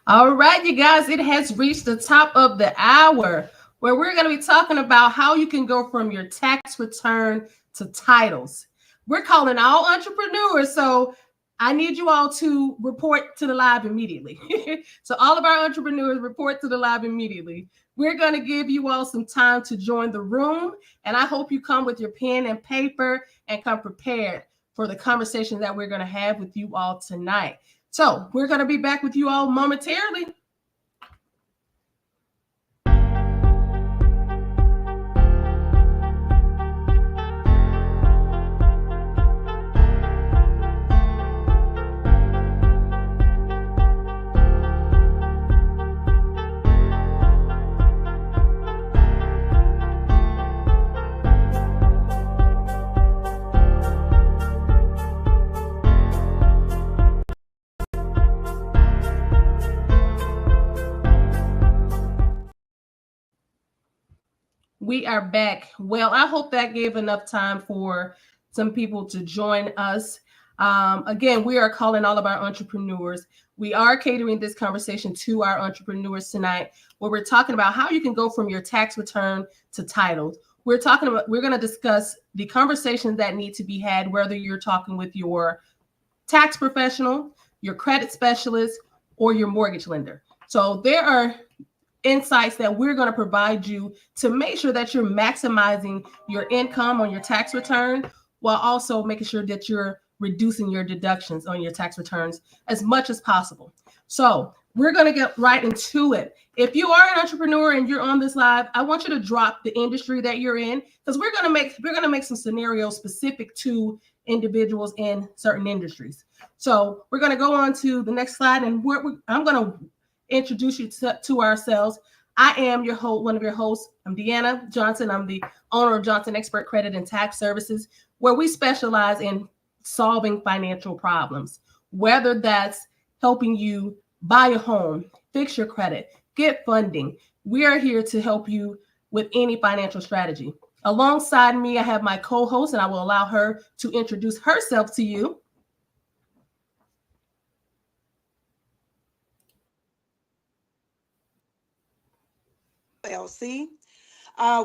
All right, you guys, it has reached the top of the hour where we're going to be talking about how you can go from your tax return to titles. We're calling all entrepreneurs, so I need you all to report to the live immediately. So, all of our entrepreneurs report to the live immediately. We're going to give you all some time to join the room, and I hope you come with your pen and paper and come prepared for the conversation that we're going to have with you all tonight. So we're going to be back with you all momentarily. We are back. Well, I hope that gave enough time for some people to join us. Again, we are calling all of our entrepreneurs. We are catering this conversation to our entrepreneurs tonight, where we're talking about how you can go from your tax return to titles. We're going to discuss the conversations that need to be had, whether you're talking with your tax professional, your credit specialist, or your mortgage lender. So there are insights that we're going to provide you to make sure that you're maximizing your income on your tax return while also making sure that you're reducing your deductions on your tax returns as much as possible. So we're going to get right into it. If you are an entrepreneur and you're on this live, I want you to drop the industry that you're in, because we're going to make some scenarios specific to individuals in certain industries. So we're going to go on to the next slide, and I'm going to introduce you to ourselves. I am your host, one of your hosts. I'm Deannia Johnson. I'm the owner of Johnson Expert Credit and Tax Services, where we specialize in solving financial problems, whether that's helping you buy a home, fix your credit, get funding. We are here to help you with any financial strategy. Alongside me, I have my co-host, and I will allow her to introduce herself to you. LC.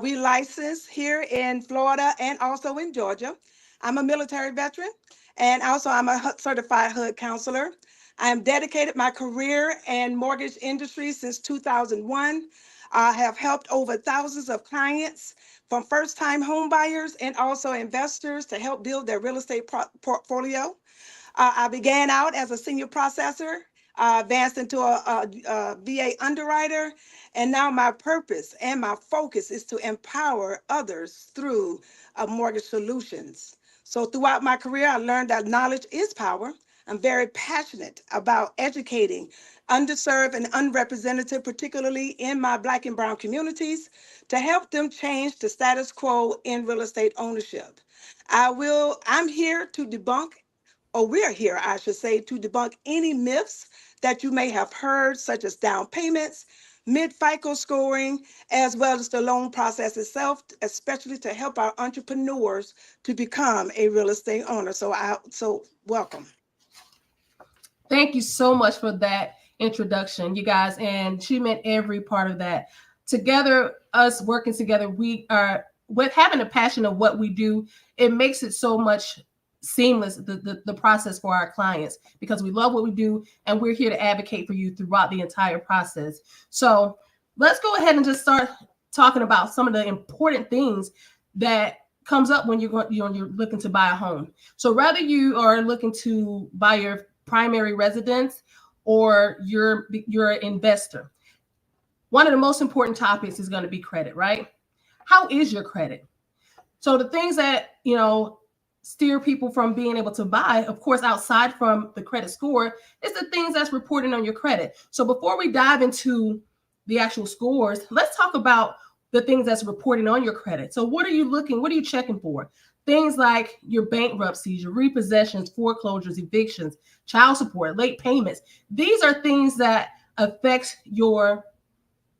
We licensed here in Florida and also in Georgia. I'm a military veteran, and also I'm a certified HUD counselor. I am dedicated my career in mortgage industry since 2001. I have helped over thousands of clients, from first-time home buyers and also investors, to help build their real estate portfolio. I began out as a senior processor, advanced into a VA underwriter, and now my purpose and my focus is to empower others through mortgage solutions. So throughout my career, I learned that knowledge is power. I'm very passionate about educating underserved and unrepresented, particularly in my Black and Brown communities, to help them change the status quo in real estate ownership. I'm here to debunk, or we're here, I should say, to debunk any myths that you may have heard, such as down payments, mid-FICO scoring, as well as the loan process itself, especially to help our entrepreneurs to become a real estate owner. So welcome. Thank you so much for that introduction, you guys. And she meant every part of that. Together, us working together, we are, with having a passion of what we do, it makes it so much seamless, the process for our clients, because we love what we do and we're here to advocate for you throughout the entire process. So let's go ahead and just start talking about some of the important things that comes up when you're looking to buy a home. So whether you are looking to buy your primary residence or you're an investor, one of the most important topics is going to be credit, right? How is your credit? So the things that steer people from being able to buy, of course, outside from the credit score, is the things that's reported on your credit. So before we dive into the actual scores, let's talk about the things that's reported on your credit. So what are you checking for? Things like your bankruptcies, your repossessions, foreclosures, evictions, child support, late payments. These are things that affect your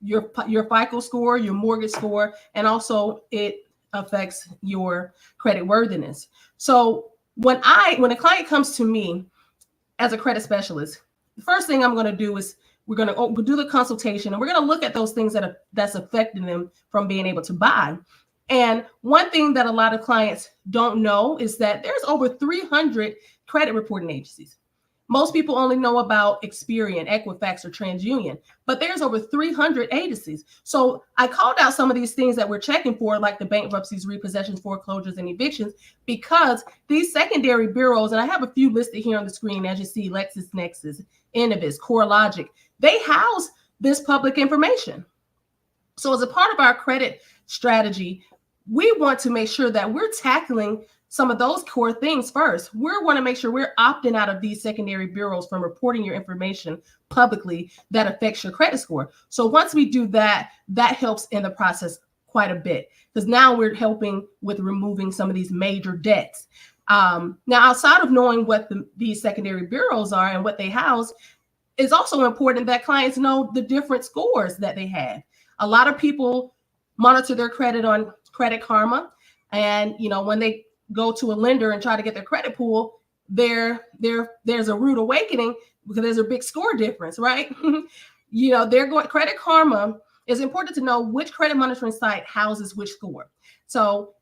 FICO score, your mortgage score, and also it affects your credit worthiness. So when a client comes to me as a credit specialist, the first thing I'm going to do is We're going to do the consultation, and we're going to look at those things that's affecting them from being able to buy. And one thing that a lot of clients don't know is that there's over 300 credit reporting agencies. Most people only know about Experian, Equifax, or TransUnion, but there's over 300 agencies. So I called out some of these things that we're checking for, like the bankruptcies, repossessions, foreclosures, and evictions, because these secondary bureaus, and I have a few listed here on the screen, as you see, LexisNexis, Innovis, CoreLogic, they house this public information. So as a part of our credit strategy, we want to make sure that we're tackling some of those core things first. We want to make sure we're opting out of these secondary bureaus from reporting your information publicly that affects your credit score. So once we do that, that helps in the process quite a bit, because now we're helping with removing some of these major debts. Now, outside of knowing what these secondary bureaus are and what they house, it's also important that clients know the different scores that they have. A lot of people monitor their credit on Credit Karma, and when they go to a lender and try to get their credit pool, there's a rude awakening because there's a big score difference, right? They're going Credit Karma. It's important to know which credit monitoring site houses which score. So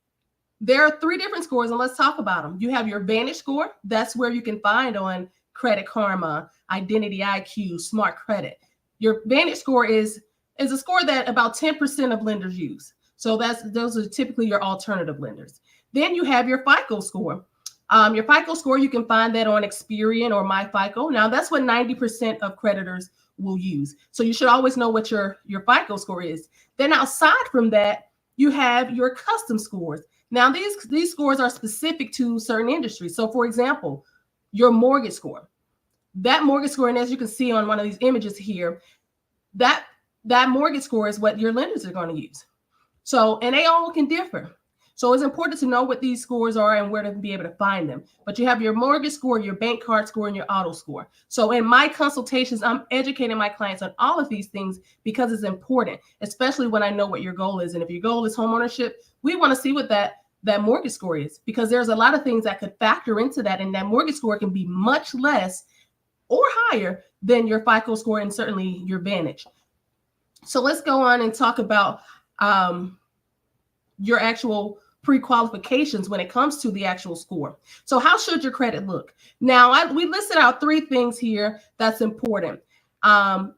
there are 3 different scores, and let's talk about them. You have your Vantage score. That's where you can find on Credit Karma, Identity IQ, Smart Credit. Your Vantage score is a score that about 10% of lenders use. So those are typically your alternative lenders. Then you have your FICO score. Your FICO score, you can find that on Experian or MyFICO. Now, that's what 90% of creditors will use. So you should always know what your FICO score is. Then outside from that, you have your custom scores. Now, these scores are specific to certain industries. So, for example, your mortgage score. That mortgage score, and as you can see on one of these images here, that mortgage score is what your lenders are going to use. So, and they all can differ. So it's important to know what these scores are and where to be able to find them. But you have your mortgage score, your bank card score, and your auto score. So in my consultations, I'm educating my clients on all of these things because it's important, especially when I know what your goal is. And if your goal is homeownership, we want to see what that mortgage score is, because there's a lot of things that could factor into that. And that mortgage score can be much less or higher than your FICO score and certainly your Vantage. So let's go on and talk about your actual pre-qualifications when it comes to the actual score. So how should your credit look? Now, we listed out 3 things here that's important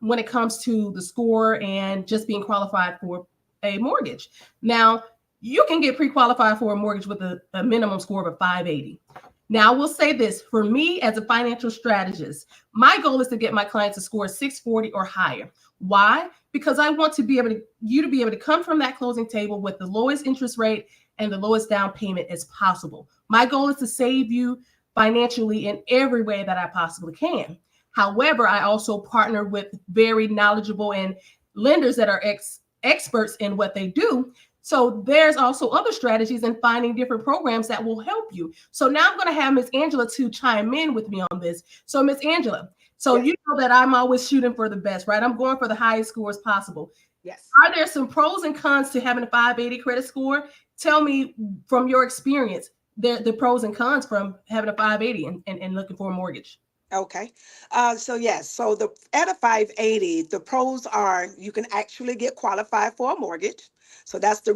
when it comes to the score and just being qualified for a mortgage. Now, you can get pre-qualified for a mortgage with a minimum score of a 580. Now, I will say this, for me as a financial strategist, my goal is to get my clients to score 640 or higher. Why? Because I want you to be able to come from that closing table with the lowest interest rate and the lowest down payment as possible. My goal is to save you financially in every way that I possibly can. However, I also partner with very knowledgeable and lenders that are experts in what they do. So there's also other strategies in finding different programs that will help you. So now I'm going to have Ms. Angela to chime in with me on this. So Ms. Angela, so you know that I'm always shooting for the best, right? I'm going for the highest scores possible. Yes. Are there some pros and cons to having a 580 credit score? Tell me from your experience, the pros and cons from having a 580 and looking for a mortgage. Okay. So yes, so at a 580, the pros are you can actually get qualified for a mortgage. So that's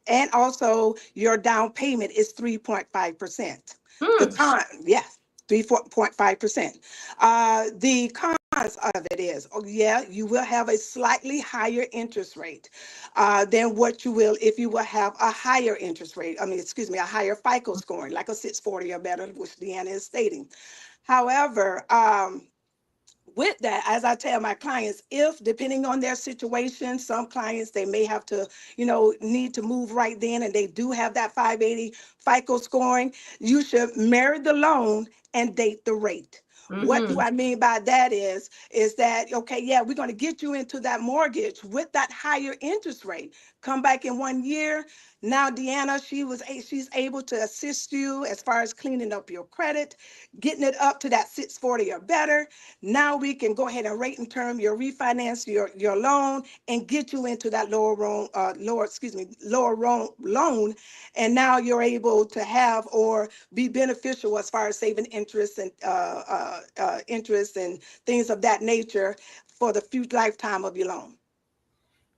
and also your down payment is 3.5%. The con, yes, 3.5%. The cons of it is, you will have a slightly higher interest rate than what you will if you will have a higher interest rate. A higher FICO scoring, like a 640 or better, which Deannia is stating. However, with that, as I tell my clients, if depending on their situation, some clients, they may have to, need to move right then, and they do have that 580 FICO scoring, you should marry the loan and date the rate. Mm-hmm. What do I mean by that is that, okay, yeah, we're going to get you into that mortgage with that higher interest rate. Come back in 1 year, Now, Deanna, she's able to assist you as far as cleaning up your credit, getting it up to that 640 or better. Now we can go ahead and rate and term your refinance your loan and get you into that lower loan, and now you're able to have or be beneficial as far as saving interest and things of that nature for the future lifetime of your loan.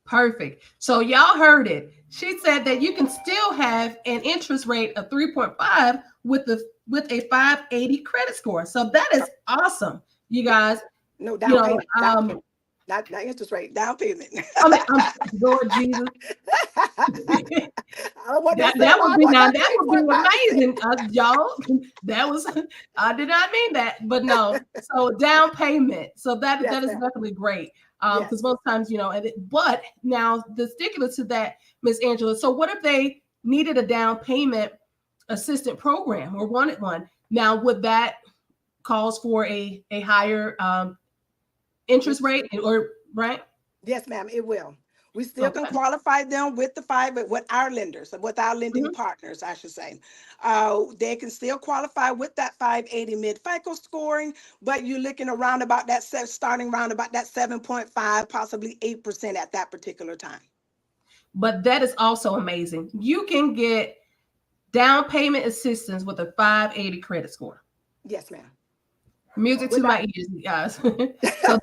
Perfect. So y'all heard it. She said that you can still have an interest rate of 3.5 with a 580 credit score. So that is awesome, you guys. No You down know, payment, down payment, not interest rate, down payment. I'm Lord Jesus. I don't want to That say, that well, would I be want now that that would be 3.5%. amazing, y'all. That was I did not mean that, but no. So down payment. So that Yes, is ma'am. definitely great. Because Yes. most times, but now the stickler to that, Miss Angela. So what if they needed a down payment assistant program or wanted one? Now would that cause for a higher interest Interest rate rate. or right? Yes, ma'am, it will. We still can Okay. qualify them with the five, but with our lenders, with our lending Mhm. partners, I should say. They can still qualify with that 580 mid FICO scoring, but you're looking around about that starting around about that 7.5, possibly 8% at that particular time. But that is also amazing. You can get down payment assistance with a 580 credit score. Yes, ma'am. Music to Without my ears, you guys. So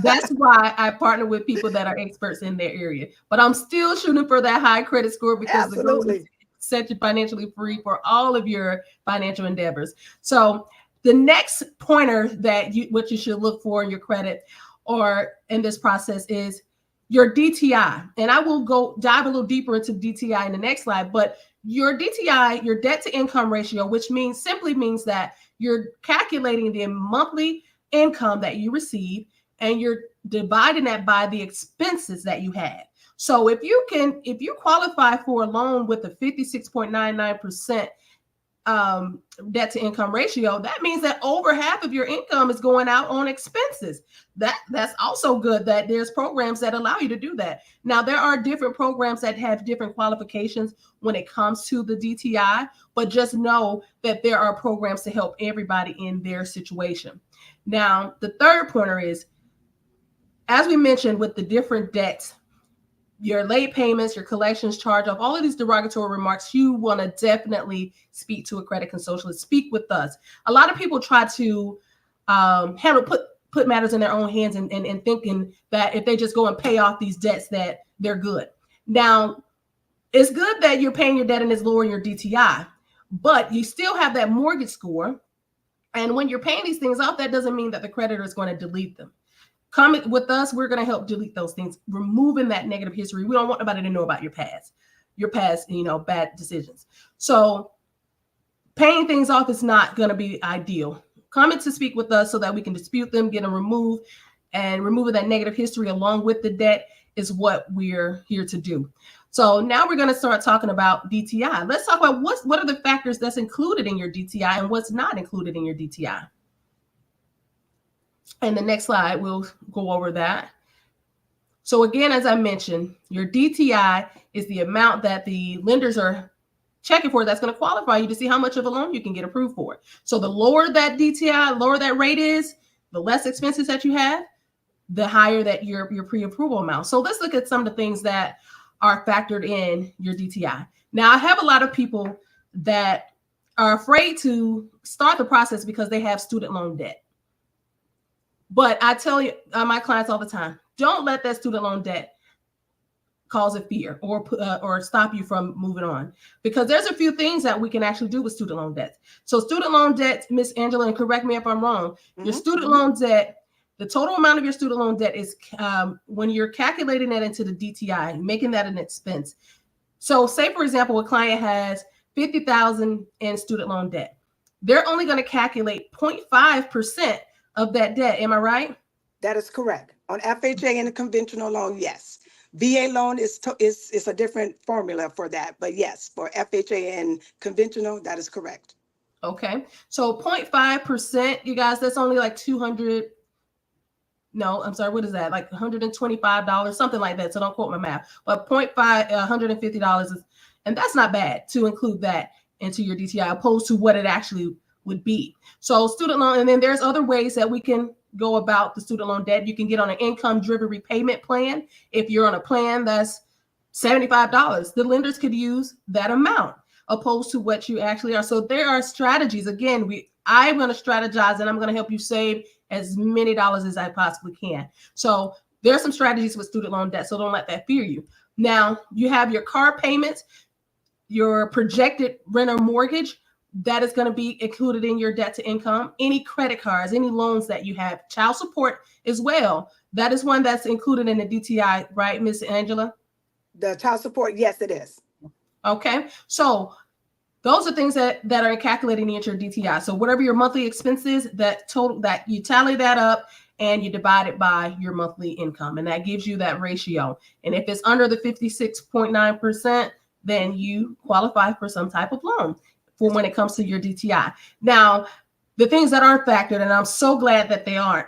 that's why I partner with people that are experts in their area. But I'm still shooting for that high credit score because the goal is to absolutely. set you financially free for all of your financial endeavors. So the next pointer that what you should look for in your credit or in this process is your DTI. And I will go dive a little deeper into DTI in the next slide, but your DTI, your debt to income ratio, which simply means that you're calculating the monthly income that you receive and you're dividing that by the expenses that you had. So if you qualify for a loan with a 56.99% debt to income ratio, that means that over half of your income is going out on expenses. That's also good that there's programs that allow you to do that. Now there are different programs that have different qualifications when it comes to the DTI, but just know that there are programs to help everybody in their situation. Now the third pointer is, as we mentioned, with the different debts, your late payments, your collections, charge off, all of these derogatory remarks, you want to definitely speak to a credit consultant. Speak with us. A lot of people try to put matters in their own hands and thinking that if they just go and pay off these debts that they're good. Now, it's good that you're paying your debt and it's lowering your DTI, but you still have that mortgage score. And when you're paying these things off, that doesn't mean that the creditor is going to delete them. Come with us, we're going to help delete those things, removing that negative history. We don't want nobody to know about your past, bad decisions. So paying things off is not going to be ideal. Come in to speak with us so that we can dispute them, get them removed, and removing that negative history along with the debt is what we're here to do. So now we're going to start talking about DTI. Let's talk about what are the factors that's included in your DTI and what's not included in your DTI. And the next slide, we'll go over that. So again, as I mentioned, your DTI is the amount that the lenders are checking for that's going to qualify you to see how much of a loan you can get approved for. So the lower that DTI, lower that rate is, the less expenses that you have, the higher that your pre-approval amount. So let's look at some of the things that are factored in your DTI. Now, I have a lot of people that are afraid to start the process because they have student loan debt. But I tell you, my clients all the time, don't let that student loan debt cause a fear or stop you from moving on, because there's a few things that we can actually do with student loan debt. So student loan debt, Miss Angela, and correct me if I'm wrong, your student loan debt, the total amount of your student loan debt is when you're calculating that into the DTI, making that an expense. So say, for example, a client has $50,000 in student loan debt. They're only going to calculate 0.5% of that debt. Am I right? That is correct. On FHA and a conventional loan, yes. VA loan is a different formula for that, but yes, for FHA and conventional, that is correct. Okay. So 0.5%, you guys, that's only like 200. No, I'm sorry. What is that? Like $125, something like that. So don't quote my math. But $150 And that's not bad to include that into your DTI opposed to what it actually would be. So student loan, and then there's other ways that we can go about the student loan debt. You can get on an income driven repayment plan. If you're on a plan that's $75, the lenders could use that amount opposed to what you actually are. So there are strategies. Again, I'm going to strategize and I'm going to help you save as many dollars as I possibly can. So there are some strategies with student loan debt. So don't let that fear you. Now you have your car payments, your projected rent or mortgage, that is going to be included in your debt to income. Any credit cards, any loans that you have, child support as well. That is one that's included in the DTI, right, Miss Angela? The child support, yes, it is. Okay, so those are things that are calculating into your DTI. So whatever your monthly expenses, that total, that you tally that up and you divide it by your monthly income, and that gives you that ratio. And if it's under the 56.9%, then you qualify for some type of loan for when it comes to your DTI. Now, the things that aren't factored, and I'm so glad that they aren't,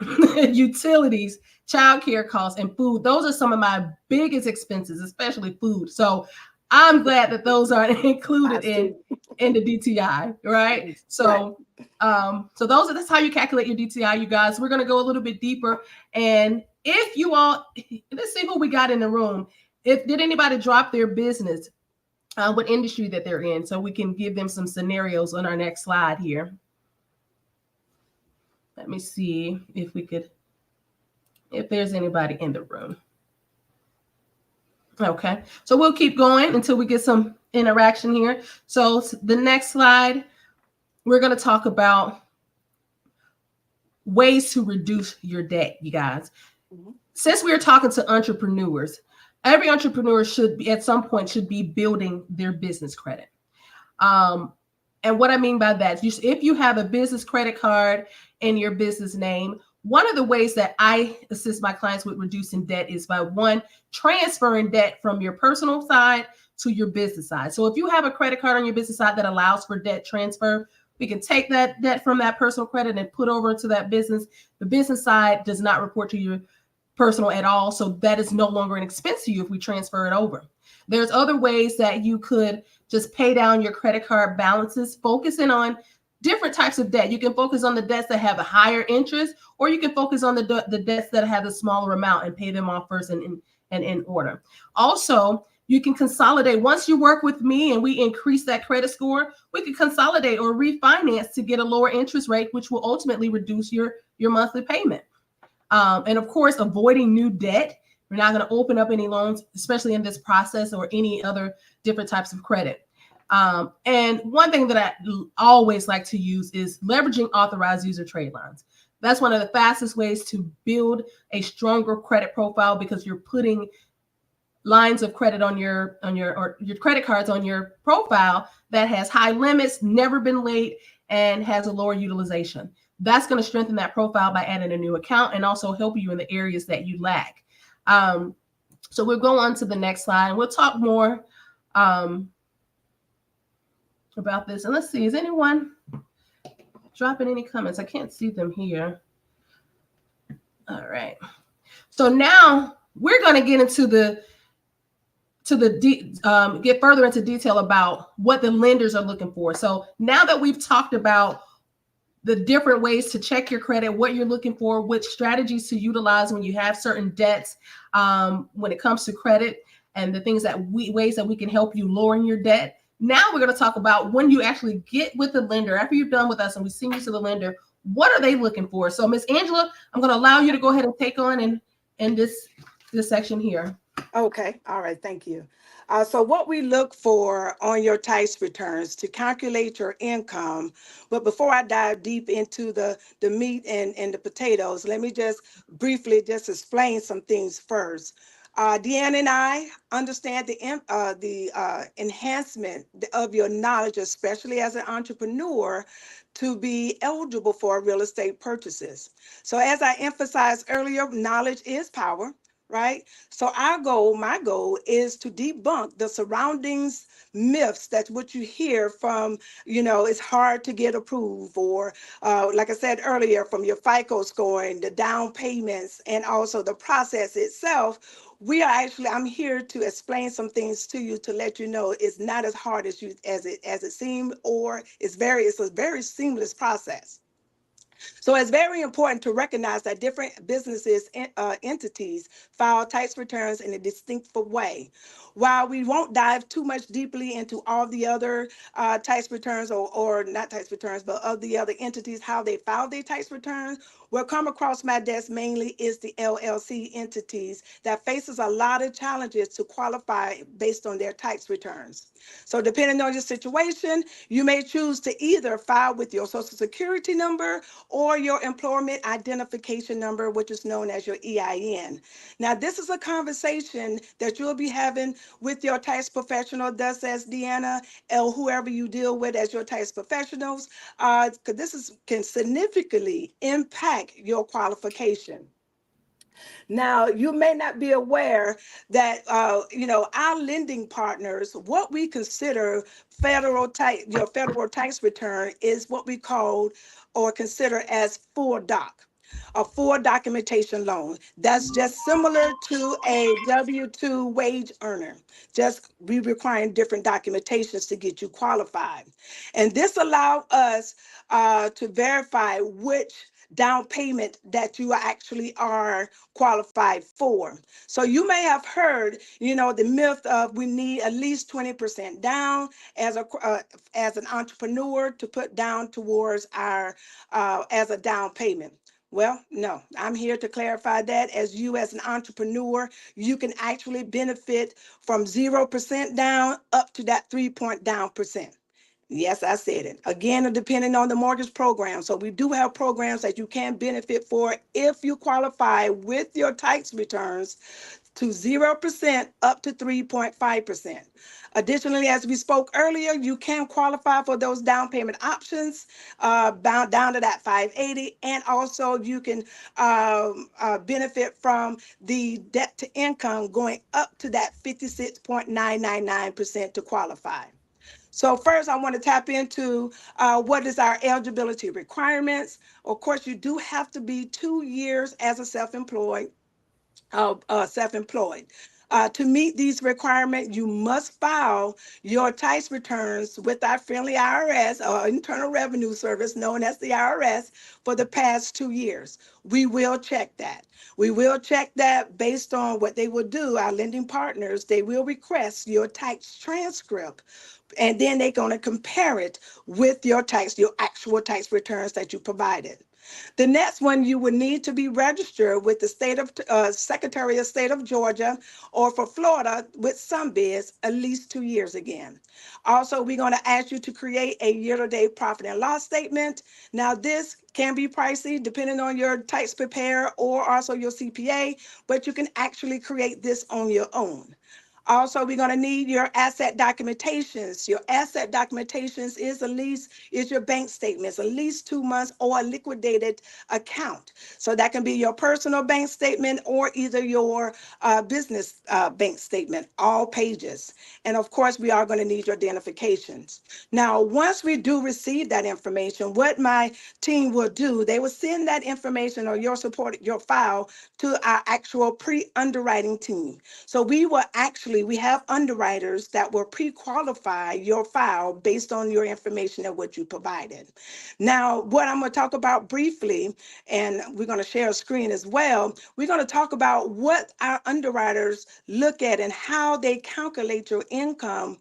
utilities, childcare costs, and food. Those are some of my biggest expenses, especially food. So I'm glad that those aren't included in the DTI, right? So, so that's how you calculate your DTI, you guys. We're gonna go a little bit deeper, and if you all, let's see who we got in the room. Did anybody drop their business? What industry that they're in, so we can give them some scenarios on our next slide here. Let me see if there's anybody in the room. Okay, so we'll keep going until we get some interaction here. So the next slide, we're going to talk about ways to reduce your debt, you guys. Since we're talking to entrepreneurs, every entrepreneur should be, at some point, should be building their business credit. And what I mean by that, if you have a business credit card in your business name, one of the ways that I assist my clients with reducing debt is by, one, transferring debt from your personal side to your business side. So if you have a credit card on your business side that allows for debt transfer, we can take that debt from that personal credit and put over to that business. The business side does not report to your personal at all, so that is no longer an expense to you if we transfer it over. There's other ways that you could just pay down your credit card balances, focusing on different types of debt. You can focus on the debts that have a higher interest, or you can focus on the debts that have a smaller amount and pay them off first and in order. Also, you can consolidate. Once you work with me and we increase that credit score, we can consolidate or refinance to get a lower interest rate, which will ultimately reduce your monthly payment. And of course, avoiding new debt. We're not going to open up any loans, especially in this process, or any other different types of credit. And one thing that I always like to use is leveraging authorized user trade lines. That's one of the fastest ways to build a stronger credit profile, because you're putting lines of credit on your credit cards on your profile that has high limits, never been late, and has a lower utilization. That's going to strengthen that profile by adding a new account and also help you in the areas that you lack. So we'll go on to the next slide and we'll talk more about this. And let's see, is anyone dropping any comments? I can't see them here. All right. So now we're going to get into get further into detail about what the lenders are looking for. So now that we've talked about the different ways to check your credit, what you're looking for, which strategies to utilize when you have certain debts, when it comes to credit, and the things ways that we can help you lowering your debt. Now we're going to talk about when you actually get with the lender, after you've done with us and we send you to the lender, what are they looking for? So Miss Angela, I'm going to allow you to go ahead and take on in this section here. Okay. All right. Thank you. So what we look for on your tax returns to calculate your income. But before I dive deep into the meat and the potatoes, let me just briefly just explain some things first. Deanna and I understand the enhancement of your knowledge, especially as an entrepreneur, to be eligible for real estate purchases. So as I emphasized earlier, knowledge is power. right? So my goal is to debunk the surroundings myths. That's what you hear from, it's hard to get approved, or like I said earlier, from your FICO scoring, the down payments, and also the process itself. I'm here to explain some things to you to let you know it's not as hard as it seemed, or it's a very seamless process. So it's very important to recognize that different businesses and entities file tax returns in a distinct way. While we won't dive too much deeply into all the other tax returns, or not tax returns, but of the other entities, how they file their tax returns, what come across my desk mainly is the LLC entities that faces a lot of challenges to qualify based on their tax returns. So depending on your situation, you may choose to either file with your social security number or your employment identification number, which is known as your EIN. Now, this is a conversation that you'll be having with your tax professional, thus as Deanna, or whoever you deal with as your tax professionals, because can significantly impact your qualification. Now, you may not be aware that, our lending partners, what we consider your federal tax return is what we call or consider as full doc. A full documentation loan. That's just similar to a W-2 wage earner. Just we requiring different documentations to get you qualified. And this allows us to verify which down payment that you actually are qualified for. So you may have heard, the myth of we need at least 20% down as an entrepreneur to put down towards our as a down payment. Well, no, I'm here to clarify that as you as an entrepreneur, you can actually benefit from 0% down up to that 3 point down percent. Yes, I said it. Again, depending on the mortgage program. So we do have programs that you can benefit for if you qualify with your tax returns to 0% up to 3.5%. Additionally, as we spoke earlier, you can qualify for those down payment options, bound down to that 580, and also you can benefit from the debt to income going up to that 56.999% to qualify. So first, I want to tap into what is our eligibility requirements. Of course, you do have to be 2 years as a self-employed. To meet these requirements, you must file your tax returns with our friendly IRS, or Internal Revenue Service, known as the IRS, for the past 2 years. We will check that. We will check that based on what they will do. Our lending partners, they will request your tax transcript, and then they're going to compare it with your actual tax returns that you provided. The next one, you would need to be registered with the Secretary of State of Georgia, or for Florida with some bids at least 2 years again. Also, we're going to ask you to create a year-to-date profit and loss statement. Now, this can be pricey depending on your tax preparer or also your CPA, but you can actually create this on your own. Also, we're going to need your asset documentations. Your asset documentations is your bank statements, at least 2 months, or a liquidated account. So that can be your personal bank statement or either your business bank statement, all pages. And of course, we are going to need your identifications. Now, once we do receive that information, what my team will do, they will send that information or your file to our actual pre-underwriting team. So we have underwriters that will pre-qualify your file based on your information and what you provided. Now, what I'm going to talk about briefly, and we're going to share a screen as well, we're going to talk about what our underwriters look at and how they calculate your income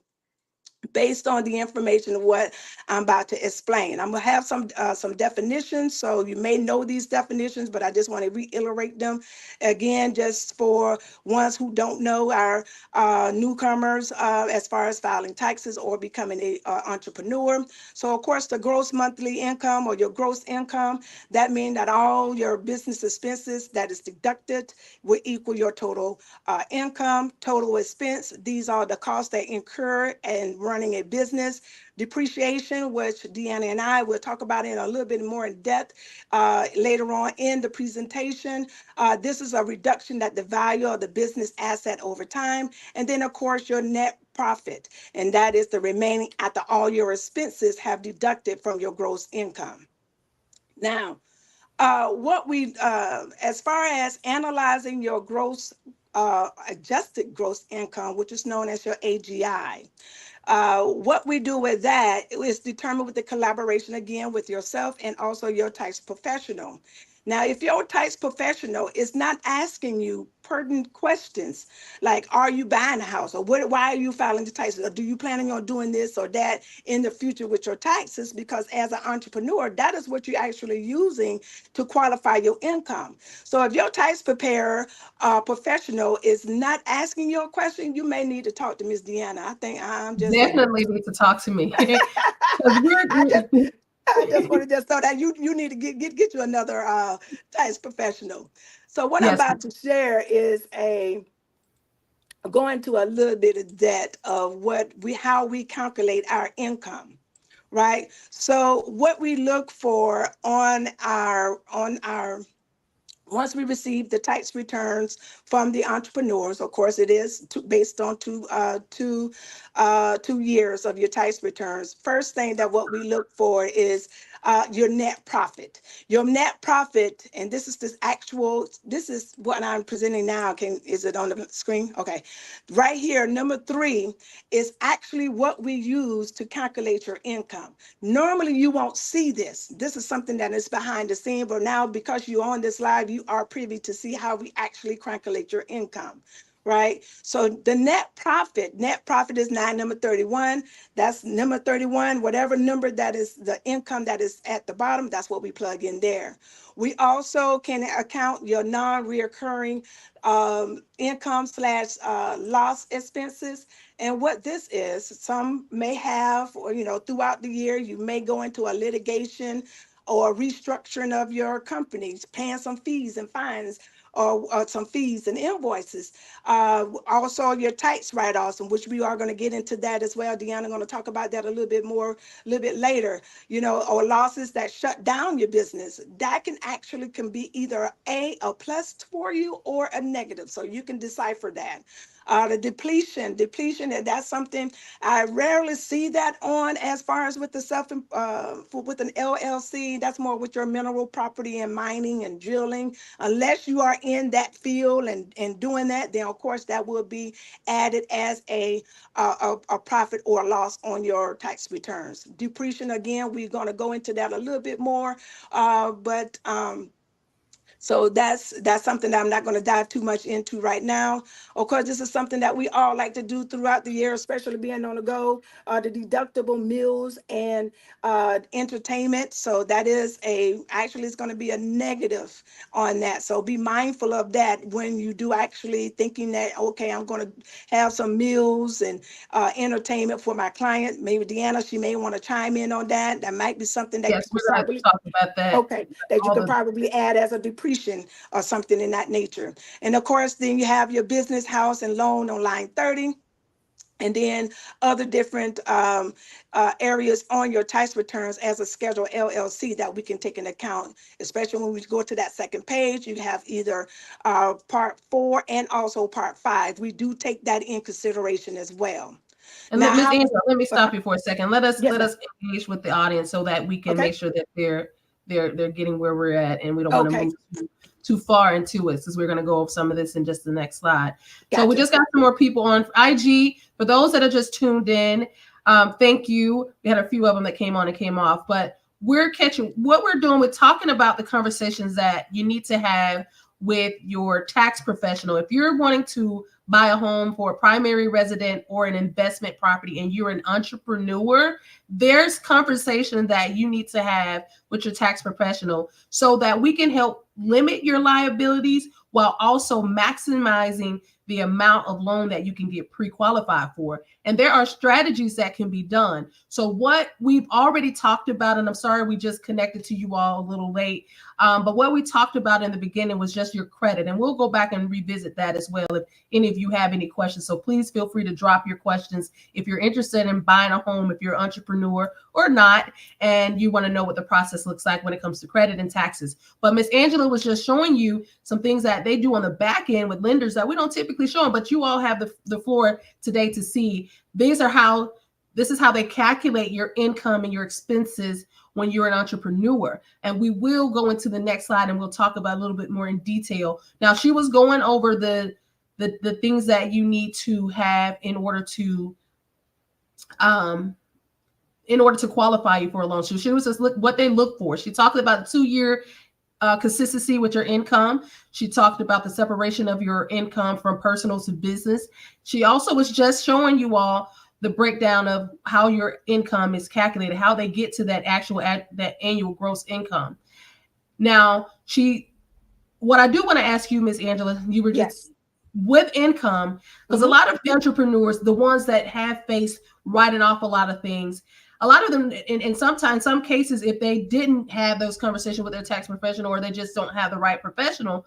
based on the information of what I'm about to explain. I'm gonna have some definitions, so you may know these definitions, but I just want to reiterate them again, just for ones who don't know, our newcomers, as far as filing taxes or becoming a entrepreneur. So of course, the gross monthly income, or your gross income, that means that all your business expenses that is deducted will equal your total income. Total expense, these are the costs that incur and running running a business. Depreciation, which Deanna and I will talk about in a little bit more in depth later on in the presentation. This is a reduction that the value of the business asset over time. And then, of course, your net profit, and that is the remaining after all your expenses have deducted from your gross income. Now, as far as analyzing your gross adjusted gross income, which is known as your AGI, what we do with that is determined with the collaboration again with yourself and also your tax professional. Now, if your tax professional is not asking you pertinent questions like, are you buying a house, or why are you filing the taxes, or do you planning on doing this or that in the future with your taxes? Because as an entrepreneur, that is what you're actually using to qualify your income. So if your tax preparer professional is not asking you a question, you may need to talk to Miss Deanna. I think I'm just saying. Definitely need to talk to me. 'Cause I just I just want to just know that you need to get you another tax professional. So what I'm Yes, about to share is a going to a little bit of depth of how we calculate our income, right? So what we look for on our once we receive the tax returns from the entrepreneurs, of course, it is based on 2 years of your tax returns. First thing that what we look for is your net profit. Your net profit, and this is what I'm presenting now. Is it on the screen? Okay. Right here, number 3 is actually what we use to calculate your income. Normally, you won't see this. This is something that is behind the scene, but now because you're on this live, you are privy to see how we actually calculate your income, right? So the net profit is number 31. That's number 31, whatever number that is the income that is at the bottom, that's what we plug in there. We also can account your non-reoccurring income slash loss expenses. And what this is, some may have, or, throughout the year, you may go into a litigation or restructuring of your companies, paying some fees and fines, or some fees and invoices. Also your tax write-offs, in which we are going to get into that as well. Deanna going to talk about that a little bit more, a little bit later, or losses that shut down your business. That can be either a plus for you or a negative. So you can decipher that. The depletion, and that's something I rarely see that on as far as with the with an LLC. That's more with your mineral property and mining and drilling. Unless you are in that field and doing that, then of course that will be added as a profit or a loss on your tax returns. Depletion, again, we're going to go into that a little bit more, but so that's something that I'm not going to dive too much into right now. Of course, this is something that we all like to do throughout the year, especially being on the go, the deductible meals and entertainment. So that is actually it's going to be a negative on that. So be mindful of that when you do actually thinking that, okay, I'm going to have some meals and entertainment for my client. Maybe Deanna, she may want to chime in on that. That might be something that you yes, could we're gonna have to probably talk about that. okay, that you All could the probably add as a depreciation or something in that nature. And of course, then you have your business, house, and loan on line 30. And then other different areas on your tax returns as a Schedule LLC that we can take into account, especially when we go to that second page. You have either Part 4 and also Part 5. We do take that in consideration as well. And Now, Ms. how? Angela, let me Okay. stop you for a second. Let us Yes, let ma'am. us engage with the audience so that we can Okay. make sure that they're getting where we're at, and we don't want to Okay. move too far into it, since we're going to go over some of this in just the next slide. So we Gotcha. just got some more people on IG. For those that are just tuned in, thank you. We had a few of them that came on and came off, but we're catching what we're doing with talking about the conversations that you need to have with your tax professional. If you're wanting to buy a home for a primary resident or an investment property and you're an entrepreneur, there's conversation that you need to have with your tax professional so that we can help limit your liabilities while also maximizing the amount of loan that you can get pre-qualified for. And there are strategies that can be done. So what we've already talked about, and I'm sorry we just connected to you all a little late, but what we talked about in the beginning was just your credit. And we'll go back and revisit that as well if any of you you have any questions. So please feel free to drop your questions if you're interested in buying a home, if you're an entrepreneur or not, and you want to know what the process looks like when it comes to credit and taxes. But Miss Angela was just showing you some things that they do on the back end with lenders that we don't typically show them, but you all have the floor today to see. This is how they calculate your income and your expenses when you're an entrepreneur. And we will go into the next slide and we'll talk about a little bit more in detail. Now, she was going over the things that you need to have um, in order to qualify you for a loan. So she was just what they look for. She talked about 2-year consistency with your income. She talked about the separation of your income from personal to business. She also was just showing you all the breakdown of how your income is calculated, how they get to that that annual gross income. Now, what I do want to ask you, Miss Angela, you were just Yes. with income, because a Mm-hmm. lot of entrepreneurs, the ones that have faced writing off a lot of things, a lot of them, and sometimes, some cases, if they didn't have those conversations with their tax professional or they just don't have the right professional,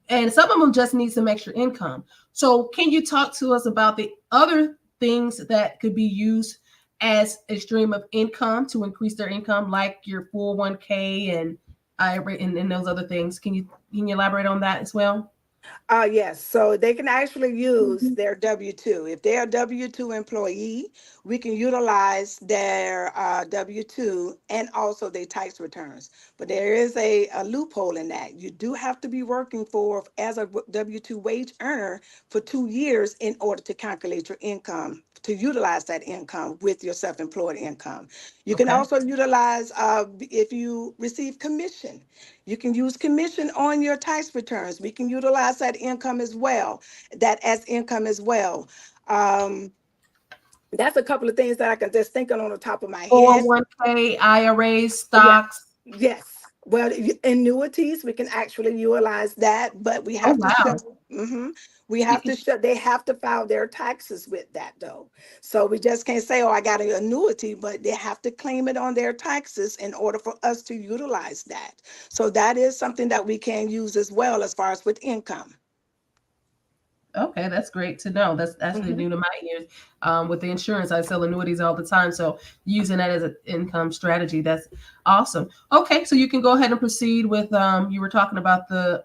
and some of them just need some extra income. So can you talk to us about the other things that could be used as a stream of income to increase their income, like your 401k and and those other things? Can you elaborate on that as well? Yes, so they can actually use their W-2. If they're a W-2 employee, we can utilize their W-2 and also their tax returns. But there is a loophole in that. You do have to be working for as a W-2 wage earner for 2 years in order to calculate your income, to utilize that income with your self-employed income. You can Okay. also utilize if you receive commission. You can use commission on your tax returns. We can utilize that income as well, that as income as well. Um, that's a couple of things that I can just think of on the top of my head. 401k, IRAs, Yeah, stocks. yes. Well, annuities, we can actually utilize that, but we Oh, have to show, wow. mhm, we have to show, they have to file their taxes with that though. So we just can't say, oh, I got an annuity, but they have to claim it on their taxes in order for us to utilize that. So that is something that we can use as well as far as with income. Okay, that's great to know. That's actually Mhm. new to my ears. With the insurance, I sell annuities all the time, so using that as an income strategy, that's awesome. Okay, so you can go ahead and proceed with. You were talking about the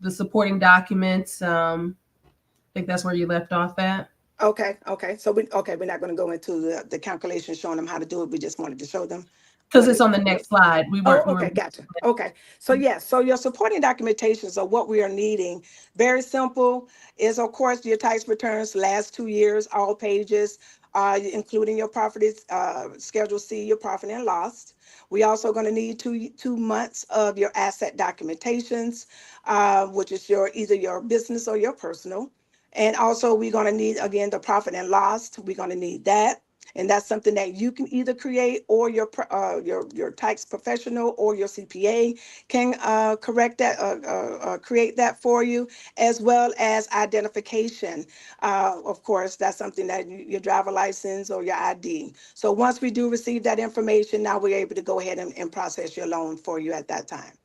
supporting documents. I think that's where you left off at, Okay. So we're not going to go into the calculation showing them how to do it. We just wanted to show them because what it's it. on the next slide. We weren't. Oh, We were. okay, gotcha. Okay. So yes, so your supporting documentations are what we are needing. Very simple is of course your tax returns last 2 years, all pages, including your properties, Schedule C, your profit and loss. We also going to need two months of your asset documentations, which is your either your business or your personal. And also we're going to need again the profit and loss. We're going to need that, and that's something that you can either create or your tax professional or your CPA can correct that, create that for you, as well as identification. Of course, that's something that your driver license or your ID. So once we do receive that information, now we're able to go ahead and process your loan for you at that time.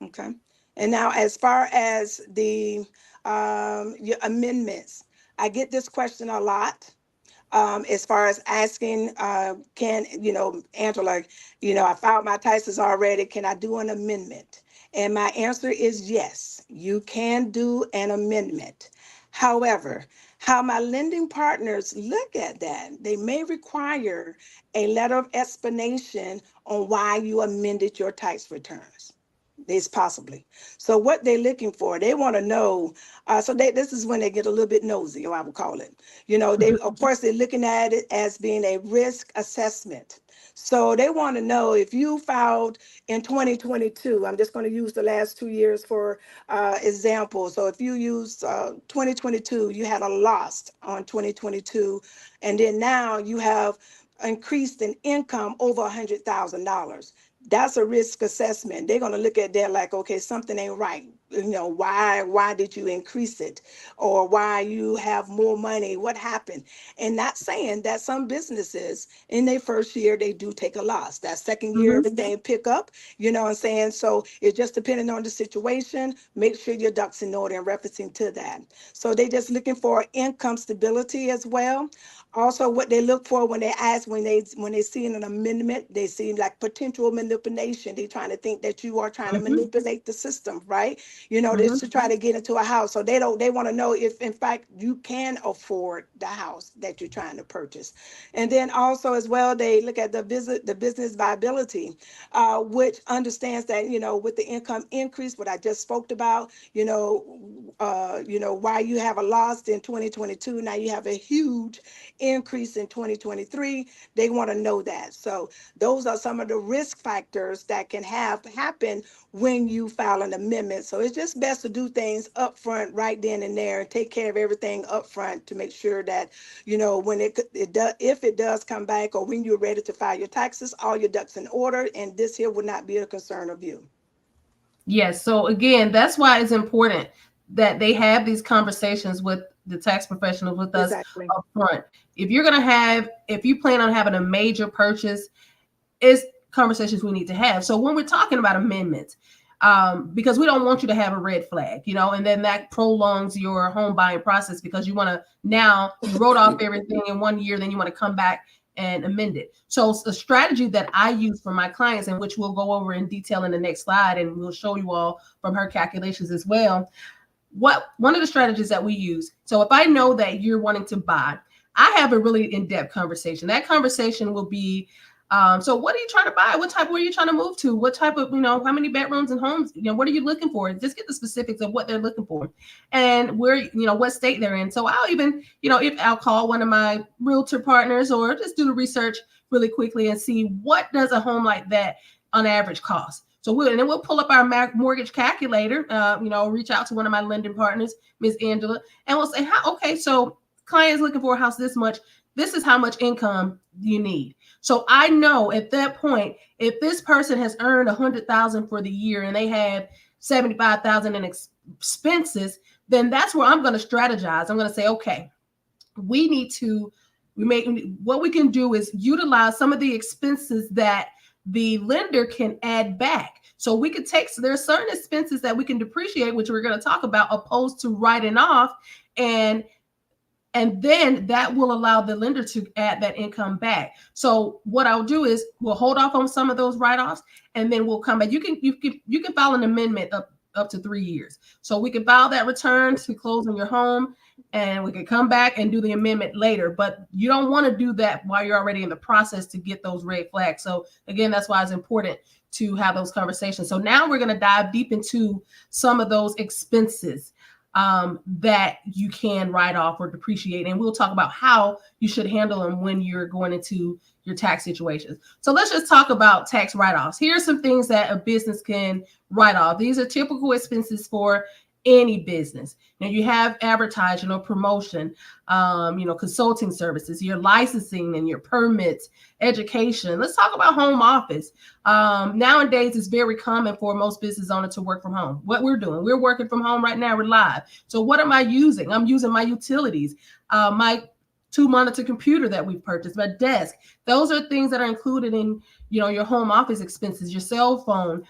Okay. And now, as far as the your amendments, I get this question a lot, as far as asking, can, Angela, I filed my taxes already. Can I do an amendment? And my answer is yes, you can do an amendment. However, how my lending partners look at that, they may require a letter of explanation on why you amended your tax returns. It's possibly. So what they're looking for, they want to know. This is when they get a little bit nosy, or I would call it. They of course they're looking at it as being a risk assessment. So they want to know if you filed in 2022. I'm just going to use the last 2 years for example. So if you use 2022, you had a loss on 2022, and then now you have increased in income over $100,000. that's a risk assessment. They're going to look at that like, okay, something ain't right. Why did you increase it? Or why you have more money? What happened? And not saying that some businesses in their first year, they do take a loss. That second year, Mhm. everything pick up, you know what I'm saying? So it's just depending on the situation. Make sure your ducks in order and referencing to that. So they just looking for income stability as well. Also, what they look for when they ask, when they see an amendment, they see like potential manipulation. They trying to think that you are trying to Mhm. manipulate the system, right? This Mhm. to try to get into a house. So they want to know if in fact you can afford the house that you're trying to purchase. And then also as well, they look at the business viability, which understands that, with the income increase, what I just spoke about, why you have a loss in 2022, now you have a huge increase in 2023. They want to know that. So those are some of the risk factors that can happen when you file an amendment. So it's just best to do things up front right then and there and take care of everything up front to make sure that, when it does, if it does come back or when you're ready to file your taxes, all your ducks in order, and this here would not be a concern of you. Yes. So again, that's why it's important that they have these conversations with the tax professionals with us Exactly. up front. If you plan on having a major purchase, it's conversations we need to have. So when we're talking about amendments, because we don't want you to have a red flag, and then that prolongs your home buying process because you want to now you wrote off everything in 1 year, then you want to come back and amend it. So the strategy that I use for my clients, and which we'll go over in detail in the next slide, and we'll show you all from her calculations as well. One of the strategies that we use. So if I know that you're wanting to buy, I have a really in-depth conversation. That conversation will be, so what are you trying to buy? Where are you trying to move to? What type of, how many bedrooms and homes, what are you looking for? Just get the specifics of what they're looking for and where, what state they're in. So I'll even, if I'll call one of my realtor partners or just do the research really quickly and see what does a home like that on average cost. So we'll pull up our mortgage calculator, reach out to one of my lending partners, Ms. Angela, and we'll say, okay, so client is looking for a house this much. This is how much income you need. So I know at that point, if this person has earned 100,000 for the year and they have 75,000 in expenses, then that's where I'm going to strategize. I'm going to say, okay, what we can do is utilize some of the expenses that the lender can add back. So we could there are certain expenses that we can depreciate, which we're going to talk about, opposed to writing off, and then that will allow the lender to add that income back. So what I'll do is we'll hold off on some of those write-offs, and then we'll come back. You can file an amendment up to 3 years. So we can file that return to close on your home, and we can come back and do the amendment later. But you don't want to do that while you're already in the process to get those red flags. So again, that's why it's important to have those conversations. So now we're going to dive deep into some of those expenses that you can write off or depreciate. And we'll talk about how you should handle them when you're going into your tax situations. So let's just talk about tax write-offs. Here are some things that a business can write off. These are typical expenses for any business. Now you have advertising or promotion, consulting services, your licensing and your permits, education. Let's talk about home office. Nowadays, it's very common for most business owners to work from home. What we're doing, we're working from home right now. We're live. So what am I using? I'm using my utilities, my 2-monitor computer that we've purchased, my desk. Those are things that are included in, your home office expenses, your cell phone.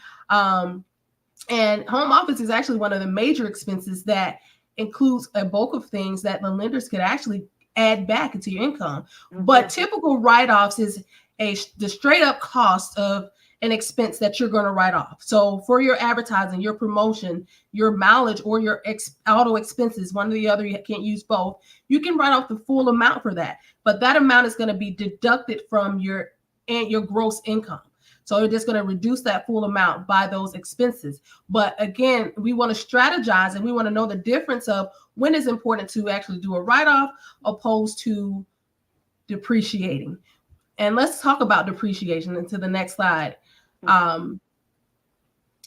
And home office is actually one of the major expenses that includes a bulk of things that the lenders could actually add back into your income. Mhm. But typical write-offs is the straight up cost of an expense that you're going to write off. So for your advertising, your promotion, your mileage, or your auto expenses, one or the other, you can't use both, you can write off the full amount for that. But that amount is going to be deducted from your gross income. So you're just going to reduce that full amount by those expenses. But again, we want to strategize and we want to know the difference of when it's important to actually do a write-off opposed to depreciating. And let's talk about depreciation into the next slide.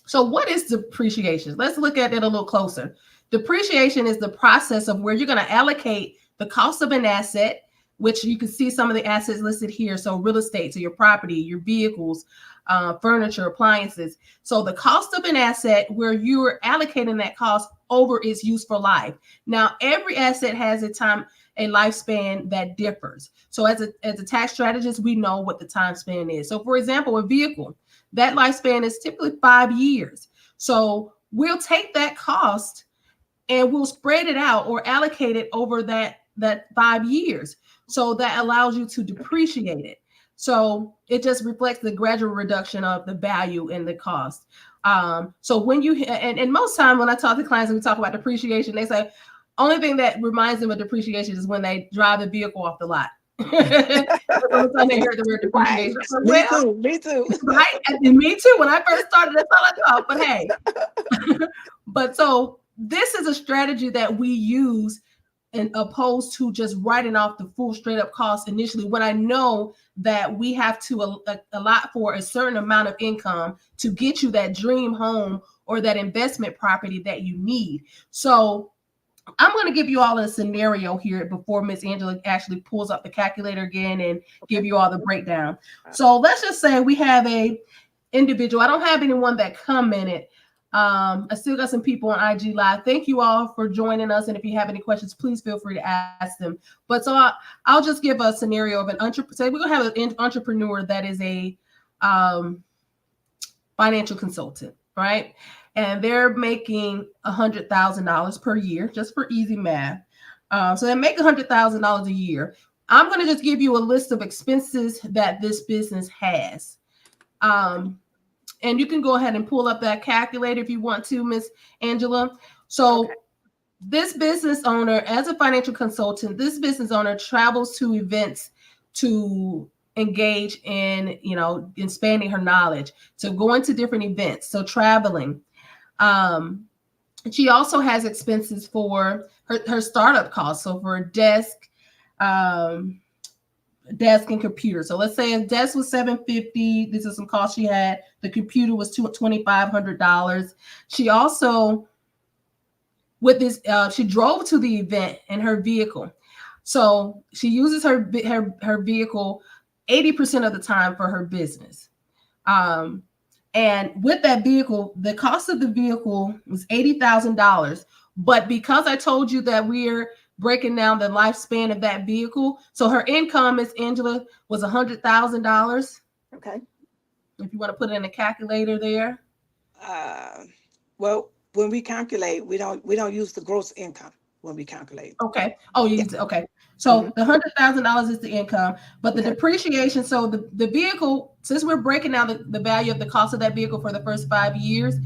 So what is depreciation? Let's look at it a little closer. Depreciation is the process of where you're going to allocate the cost of an asset, which you can see some of the assets listed here. So real estate, so your property, your vehicles, furniture, appliances. So the cost of an asset where you're allocating that cost over its useful life. Now, every asset has a lifespan that differs. So as a tax strategist, we know what the time span is. So for example, a vehicle, that lifespan is typically 5 years. So we'll take that cost and we'll spread it out or allocate it over that 5 years. So that allows you to depreciate it. So it just reflects the gradual reduction of the value and the cost. So when you and most time when I talk to clients and we talk about depreciation, they say only thing that reminds them of depreciation is when they drive the vehicle off the lot. Every time they hear the word Right. depreciation, like, Me well, too. Me too. right, and me too. When I first started, that's all I thought. But hey, but so this is a strategy that we use and opposed to just writing off the full straight up cost initially when I know that we have to allot for a certain amount of income to get you that dream home or that investment property that you need. So I'm going to give you all a scenario here before Miss Angela actually pulls up the calculator again and give you all the breakdown. So let's just say we have a individual. I don't have anyone that commented. I still got some people on IG Live. Thank you all for joining us. And if you have any questions, please feel free to ask them. But so I'll just give a scenario of an entrepreneur. Say we're going to have an entrepreneur that is a financial consultant, right? And they're making $100,000 per year, just for easy math. So they make $100,000 a year. I'm going to just give you a list of expenses that this business has. And you can go ahead and pull up that calculator if you want to, Miss Angela. So okay. This business owner, as a financial consultant, this business owner travels to events to engage in, expanding her knowledge. So going to different events, so traveling. She also has expenses for her startup costs. So for a desk and computer. So let's say a desk was $750. This is some costs she had. The computer was $2,500. She also, with this, she drove to the event in her vehicle. So she uses her vehicle 80% of the time for her business. And with that vehicle, the cost of the vehicle was $80,000. But because I told you that we're breaking down the lifespan of that vehicle, so her income, Miss Angela, was $100,000. Okay. If you want to put it in a calculator there. Well, when we calculate, we don't use the gross income when we calculate. Okay. Oh, you okay. So the $100,000 is the income, but the depreciation. So the vehicle, since we're breaking down the value of the cost of that vehicle for the first 5 years,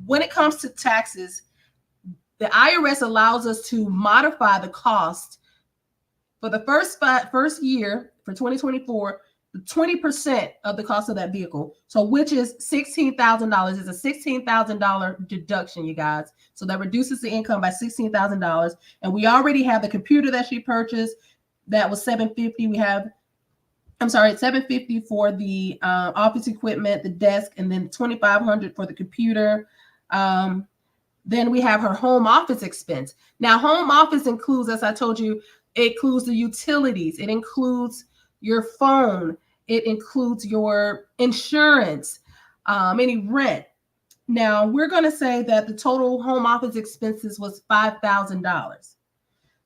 when it comes to taxes, the IRS allows us to modify the cost for the first year for 2024, 20% of the cost of that vehicle. So which is $16,000. It's a $16,000 deduction, you guys. So that reduces the income by $16,000. And we already have the computer that she purchased. That was $750. $750 for the office equipment, the desk, and then $2,500 for the computer. Then we have her home office expense. Now, home office includes, as I told you, it includes the utilities. It includes your phone. It includes your insurance, any rent. Now, we're going to say that the total home office expenses was $5,000.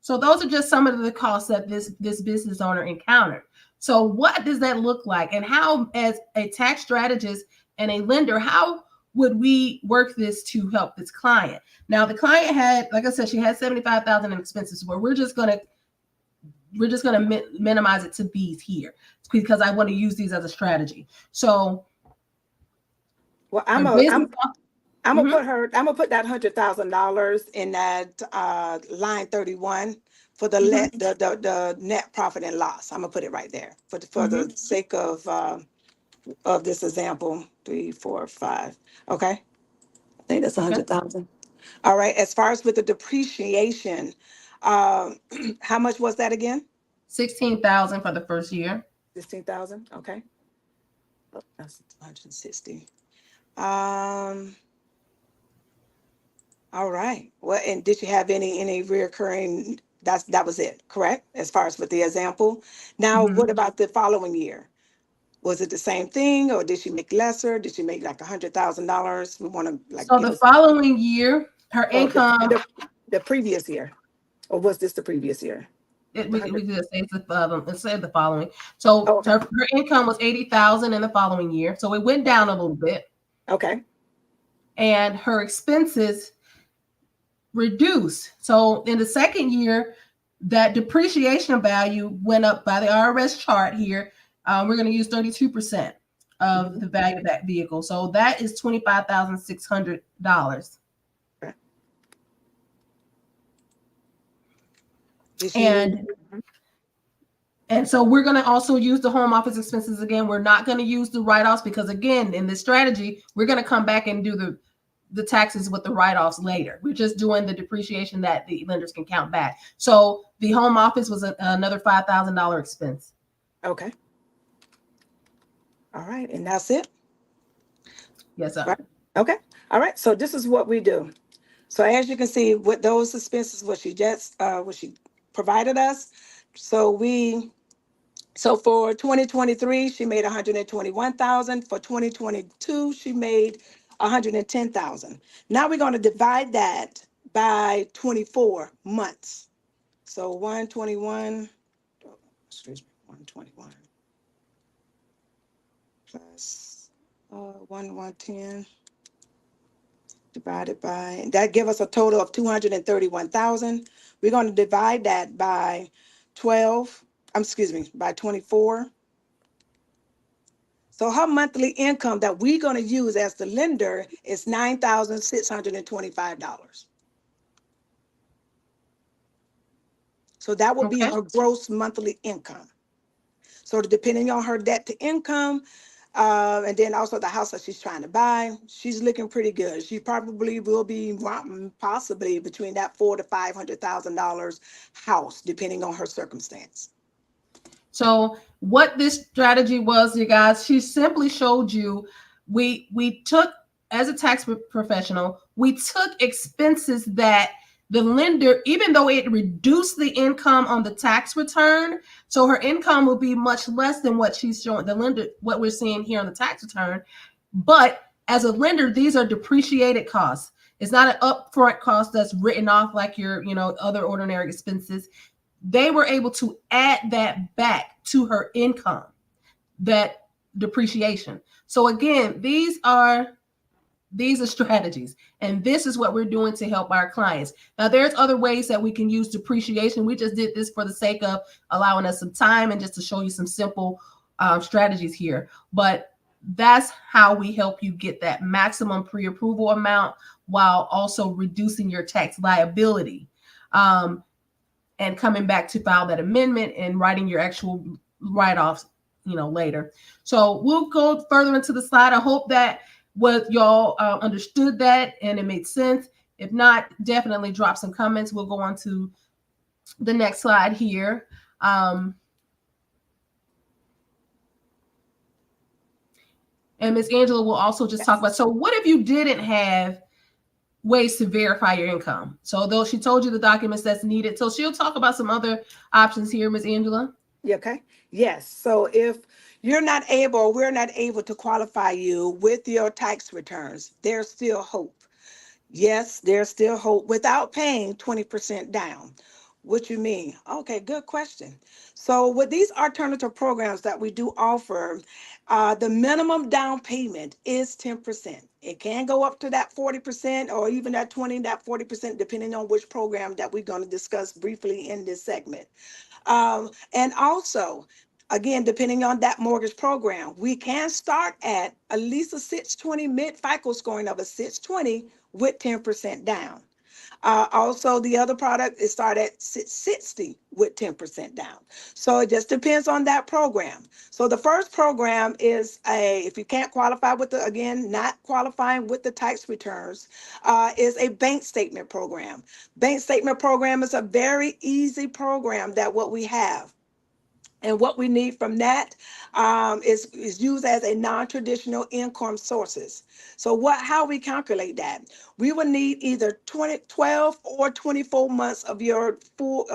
So those are just some of the costs that this business owner encountered. So what does that look like? And how, as a tax strategist and a lender, how would we work this to help this client? Now, the client had, like I said, she had $75,000 in expenses, where we're just going to minimize it to these here because I want to use these as a strategy. So, well, I'm gonna put that $100,000 in that line 31 for the net profit and loss. I'm gonna put it right there for the sake of this example. 3, 4, 5. Okay, I think that's 100,000. All right. As far as with the depreciation, how much was that again? 16,000 for the first year. 16,000. Okay. Oh, that's 160. All right. Well, and did you have any reoccurring? That was it, correct? As far as with the example. Now, what about the following year? Was it the same thing, or did she make lesser? Did she make like $100,000? We want to like So give the us, following year, her or income, the previous year, or was this the previous year? The we 100. just say it said the following. So Oh, okay. her income was 80,000 in the following year. So it went down a little bit, Okay. and her expenses reduced. So in the second year, that depreciation value went up by the IRS chart here. We're going to use 32% of Mhm. the value of that vehicle. So that is $25,600. Okay. Did she use? And so we're going to also use the home office expenses again. We're not going to use the write-offs because again, in this strategy, we're going to come back and do the taxes with the write-offs later. We're just doing the depreciation that the lenders can count back. So the home office was another $5,000 expense. Okay. All right. And that's it. Yes, sir. Right. Okay. All right. So this is what we do. So as you can see, with those expenses, what she provided us. So for 2023, she made 121,000. For 2022, she made 110,000. Now we're going to divide that by 24 months. So 121, excuse me, 121 plus 110 divided by, that give us a total of 231,000. We're going to divide that by 12, excuse me, by 24. So her monthly income that we're going to use as the lender is $9,625. So that would be Okay. her gross monthly income. So depending on her debt to income, and then also the house that she's trying to buy, she's looking pretty good. She probably will be wanting possibly between that $400,000 to $500,000 house, depending on her circumstance. So what this strategy was, you guys, she simply showed you we took, as a tax professional, we took expenses that the lender, even though it reduced the income on the tax return, so her income will be much less than what she's showing the lender, what we're seeing here on the tax return. But as a lender, these are depreciated costs. It's not an upfront cost that's written off like your, other ordinary expenses. They were able to add that back to her income, that depreciation. So again, these are strategies, and this is what we're doing to help our clients. Now there's other ways that we can use depreciation. We just did this for the sake of allowing us some time and just to show you some simple strategies here, but that's how we help you get that maximum pre-approval amount while also reducing your tax liability. And coming back to file that amendment and writing your actual write-offs, later. So we'll go further into the slide. I hope that what y'all understood that and it made sense. If not, definitely drop some comments. We'll go on to the next slide here. And Ms. Angela will also just talk about, so what if you didn't have ways to verify your income? So though she told you the documents that's needed, so she'll talk about some other options here, Ms. Angela. Okay. Yes. So if we're not able to qualify you with your tax returns, there's still hope. Yes, there's still hope without paying 20% down. What you mean? Okay, good question. So with these alternative programs that we do offer, the minimum down payment is 10%. It can go up to that 40% or even that 20, that 40%, depending on which program that we're going to discuss briefly in this segment. And also, again, depending on that mortgage program, we can start at least a 620 mid FICO scoring of a 620 with 10% down. Also, the other product is start at 660 with 10% down. So it just depends on that program. So the first program is if you can't qualify with again, not qualifying with the tax returns, is a bank statement program. Bank statement program is a very easy program that what we have. And what we need from that is used as a non-traditional income sources. So how we calculate that? We will need either 12 or 24 months of your full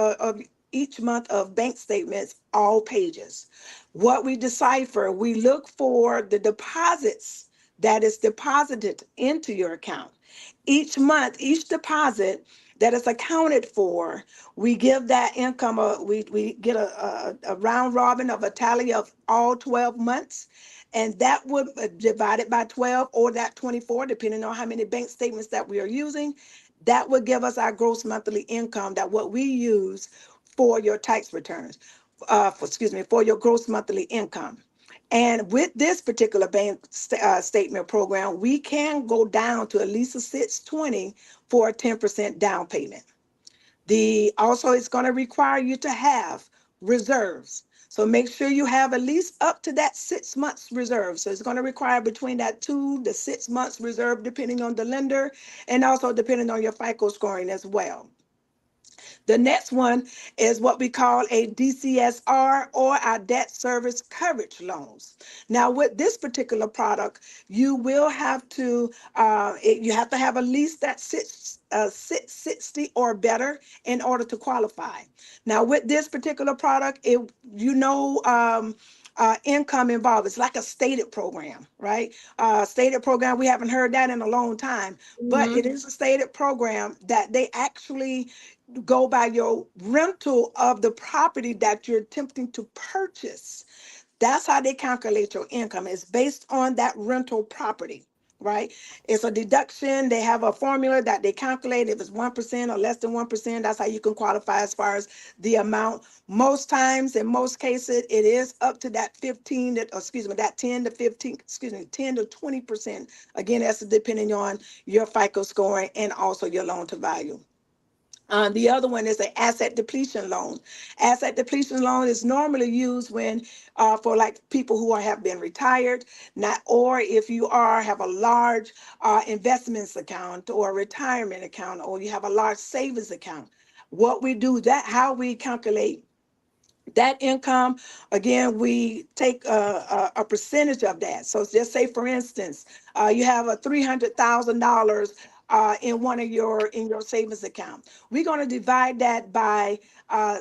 each month of bank statements, all pages. What we decipher, we look for the deposits that is deposited into your account. Each month, each deposit that is accounted for, we give that income, we get a round robin of a tally of all 12 months. And that would divide it by 12 or that 24, depending on how many bank statements that we are using. That would give us our gross monthly income, that what we use for your tax returns, for your gross monthly income. And with this particular statement program, we can go down to at least a 620 for a 10% down payment. Also, it's going to require you to have reserves. So make sure you have at least up to that 6 months reserve. So it's going to require between that 2 to 6 months reserve, depending on the lender and also depending on your FICO scoring as well. The next one is what we call a DCSR, or our debt service coverage loans. Now, with this particular product, you will have to you have to have at least that 660 or better in order to qualify. Now, with this particular product, income involved. It's like a stated program, right? Stated program, we haven't heard that in a long time, but it is a stated program that they actually go by your rental of the property that you're attempting to purchase. That's how they calculate your income. It's based on that rental property, right? It's a deduction. They have a formula that they calculate. If it's 1% or less than 1%, that's how you can qualify as far as the amount. Most times, in most cases, it is up to that 10 to 15, 10 to 20%. Again, that's depending on your FICO scoring and also your loan to value. The other one is an asset depletion loan. Asset depletion loan is normally used when for like people who have been retired, or if you have a large investments account or a retirement account, or you have a large savings account. What we do, how we calculate that income, again, we take a percentage of that. So just say, for instance, you have a $300,000 in your savings account. We're going to divide that by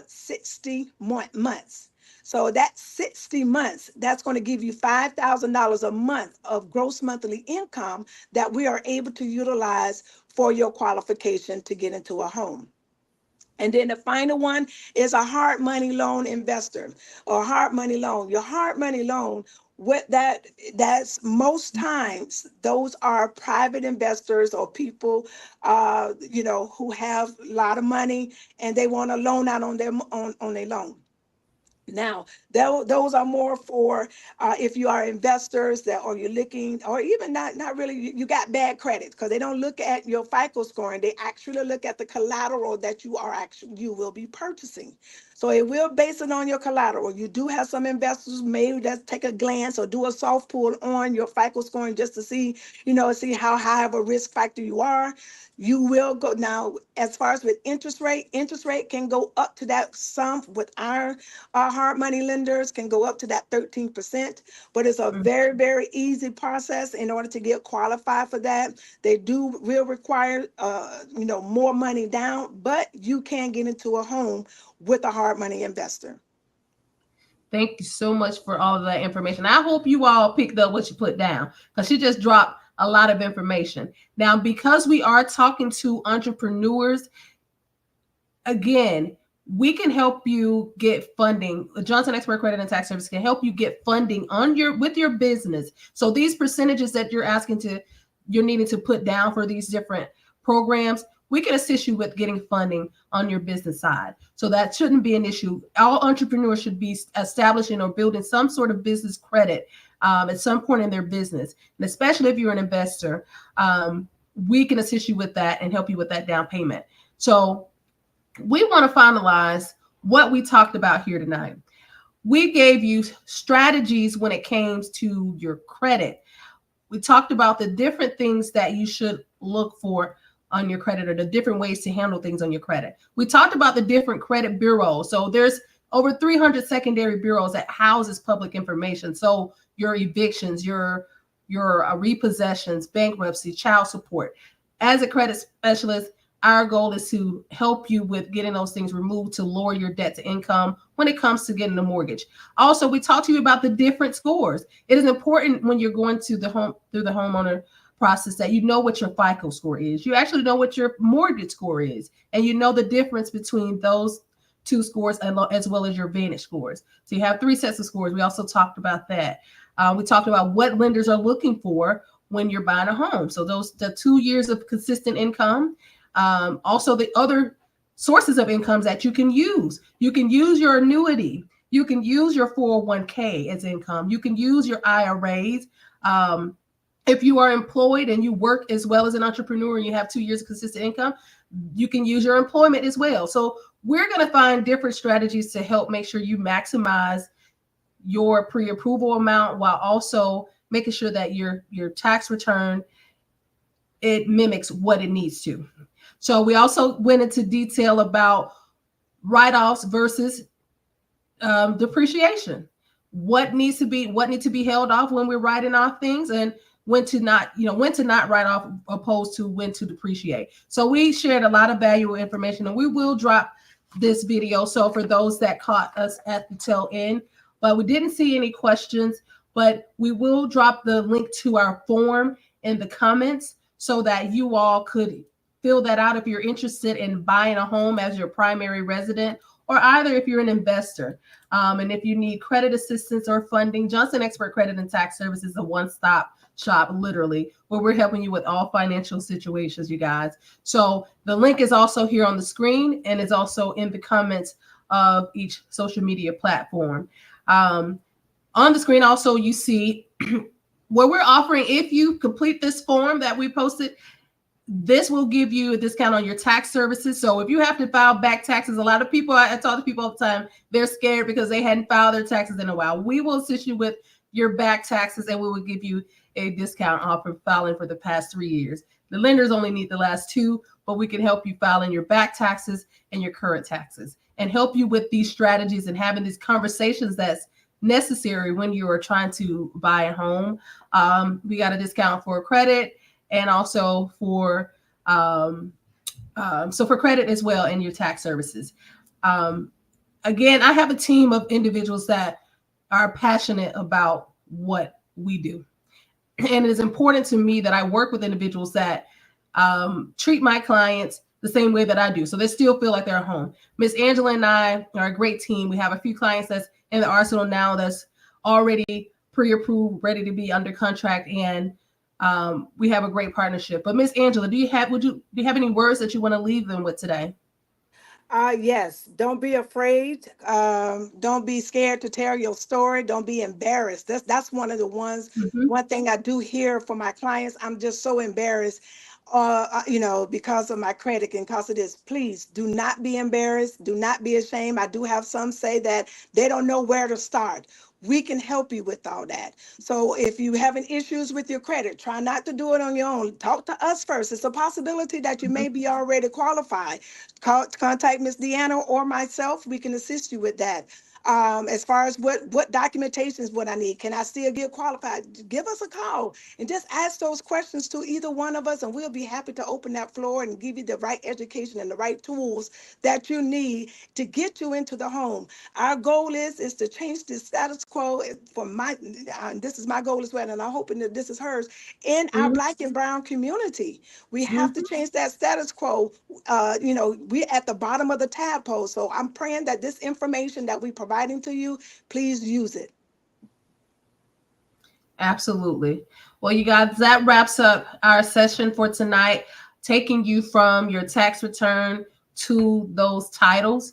60 months. So that 60 months, that's going to give you $5,000 a month of gross monthly income that we are able to utilize for your qualification to get into a home. And then the final one is a hard money loan investor, or hard money loan. Your hard money loan, that's most times those are private investors or people who have a lot of money and they want to loan out on their loan. Now, those are more for if you are investors or you're looking, or even not really, you got bad credit, because they don't look at your FICO scoring. They actually look at the collateral that you will be purchasing. So it will base it on your collateral. You do have some investors maybe that take a glance or do a soft pull on your FICO scoring just to see how high of a risk factor you are. You will go now, as far as with interest rate can go up to that. Some with our hard money lenders can go up to that 13%, but it's a very, very easy process in order to get qualified for that. They will require more money down, but you can get into a home with a hard money investor. Thank you so much for all of that information. I hope you all picked up what you put down, because she just dropped a lot of information. Now, because we are talking to entrepreneurs, again, we can help you get funding. Johnson Expert Credit and Tax Service can help you get funding with your business. So these percentages that you're needing to put down for these different programs, we can assist you with getting funding on your business side. So that shouldn't be an issue. All entrepreneurs should be establishing or building some sort of business credit at some point in their business. And especially if you're an investor, we can assist you with that and help you with that down payment. So we want to finalize what we talked about here tonight. We gave you strategies when it came to your credit. We talked about the different things that you should look for on your credit, or the different ways to handle things on your credit. We talked about the different credit bureaus. So there's over 300 secondary bureaus that houses public information. So your evictions, your repossessions, bankruptcy, child support. As a credit specialist, our goal is to help you with getting those things removed to lower your debt to income when it comes to getting a mortgage. Also, we talked to you about the different scores. It is important when you're going to the home through the homeowner process that you know what your FICO score is. You actually know what your mortgage score is, and you know the difference between those two scores as well as your Vantage scores. So you have three sets of scores. We also talked about that. We talked about what lenders are looking for when you're buying a home. So those the 2 years of consistent income, also the other sources of incomes that you can use. You can use your annuity. You can use your 401k as income. You can use your IRAs. If you are employed and you work as well as an entrepreneur and you have 2 years of consistent income, you can use your employment as well. So we're going to find different strategies to help make sure you maximize your pre-approval amount while also making sure that your tax return, it mimics what it needs to. So we also went into detail about write-offs versus depreciation. What needs to be held off when we're writing off things, and when to not write off opposed to when to depreciate. So we shared a lot of valuable information, and we will drop this video. So for those that caught us at the tail end, but we didn't see any questions, but we will drop the link to our form in the comments so that you all could fill that out if you're interested in buying a home as your primary resident, or either if you're an investor. And if you need credit assistance or funding, Johnson Expert Credit and Tax Service is a one-stop shop, literally, where we're helping you with all financial situations, you guys. So the link is also here on the screen, and it's also in the comments of each social media platform. On the screen also, you see where we're offering, if you complete this form that we posted, this will give you a discount on your tax services. So if you have to file back taxes, a lot of people, I talk to people all the time, they're scared because they hadn't filed their taxes in a while. We will assist you with your back taxes, and we will give you a discount off of filing for the past 3 years. The lenders only need the last 2, but we can help you file in your back taxes and your current taxes, and help you with these strategies and having these conversations that's necessary when you are trying to buy a home. We got a discount for credit, and also for for credit as well, and your tax services. Again, I have a team of individuals that are passionate about what we do, and it is important to me that I work with individuals that treat my clients the same way that I do, so they still feel like they're at home. Miss Angela and I are a great team. We have a few clients that's in the arsenal now that's already pre-approved, ready to be under contract, and we have a great partnership. But Miss Angela, do you have any words that you want to leave them with today? Yes, don't be afraid. Don't be scared to tell your story. Don't be embarrassed. That's one of the ones. Mm-hmm. One thing I do hear from my clients, I'm just so embarrassed, because of my credit and because of this. Please do not be embarrassed. Do not be ashamed. I do have some say that they don't know where to start. We can help you with all that. So if you having issues with your credit, try not to do it on your own. Talk to us first. It's a possibility that you may be already qualified. Contact Miss Deanna or myself. We can assist you with that. As far as what documentation is what I need, can I still get qualified? Give us a call and just ask those questions to either one of us, and we'll be happy to open that floor and give you the right education and the right tools that you need to get you into the home. Our goal is to change the status quo for this is my goal as well, and I'm hoping that this is hers in our Mm-hmm. Black and Brown community. We have to Mm-hmm. change that status quo. We're at the bottom of the tadpole. So I'm praying that this information that we're providing to you, please use it. Absolutely. Well, you guys, that wraps up our session for tonight, taking you from your tax return to those titles.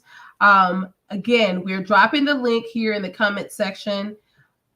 Again, we're dropping the link here in the comment section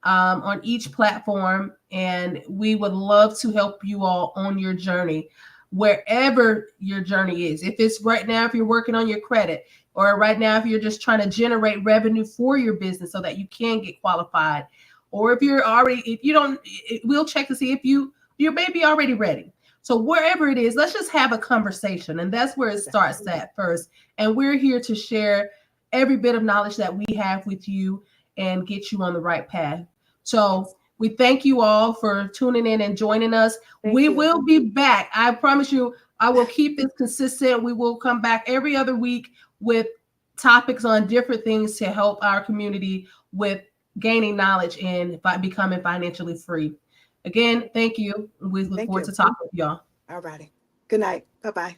on each platform, and we would love to help you all on your journey, wherever your journey is. If it's right now, if you're working on your credit, or right now, if you're just trying to generate revenue for your business so that you can get qualified, or if you don't, we'll check to see if you may be already ready. So wherever it is, let's just have a conversation, and that's where it starts at first. And we're here to share every bit of knowledge that we have with you and get you on the right path. So we thank you all for tuning in and joining us. Thank We you. will be back. I promise you, I will keep this consistent. We will come back every other week with topics on different things to help our community with gaining knowledge and by becoming financially free. Again, thank you. We look Thank forward you. to talking with y'all. All righty. Good night. Bye-bye.